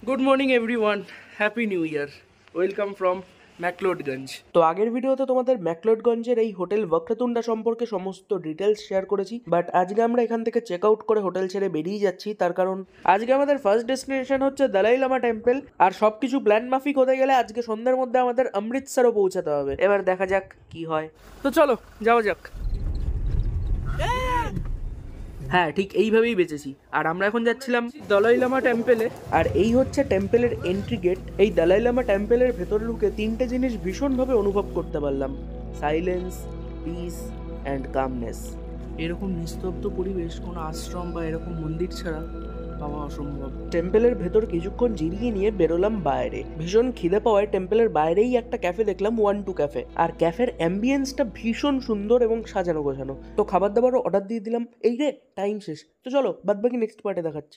Good morning everyone, happy new year. Welcome from McLeod Ganj. তো আগের ভিডিওতে তোমাদের ম্যাকলোডগঞ্জের এই হোটেল বক্রতুন্ডা সম্পর্কে সমস্ত ডিটেলস শেয়ার করেছি, বাট আজকে আমরা এখান থেকে চেক আউট করে হোটেল ছেড়ে বেরিয়ে যাচ্ছি। তার কারণ আজকে আমাদের ফার্স্ট ডেস্টিনেশন হচ্ছে দালাই লামা টেম্পল, আর সবকিছু প্ল্যান মাফিক হতে গেলে আজকে সন্ধ্যার মধ্যে আমাদের অমৃতসরও পৌঁছাতে হবে। এবার দেখা যাক কি হয়। তো চলো যাওয়া যাক। হ্যাঁ, ঠিক এইভাবেই বেঁচেছি। আর আমরা এখন যাচ্ছিলাম দলাই লামা টেম্পেলে, আর এই হচ্ছে টেম্পেলের এন্ট্রি গেট। এই দলাই লামা টেম্পেলের ভেতরে ঢুকে তিনটে জিনিস ভীষণভাবে অনুভব করতে পারলাম: সাইলেন্স, পিস অ্যান্ড কামনেস। এরকম নিস্তব্ধ পরিবেশ কোনো আশ্রম বা এরকম মন্দির ছাড়া পাওয়া অসম্ভব। টেম্পেলের ভেতর কিছুক্ষণ জিরিয়ে নিয়ে বেরোলাম বাইরে। ভীষণ খিদে পাওয়ায় টেম্পেলের বাইরেই একটা ক্যাফে দেখলাম, 1-2 ক্যাফে। আর ক্যাফের অ্যাম্বিয়েন্সটা ভীষণ সুন্দর এবং সাজানো গোছানো। তো খাবার দাবারও অর্ডার দিয়ে দিলাম। এই রে, টাইম শেষ। তো চলো বাদবাকি নেক্সট পার্টে দেখাচ্ছি।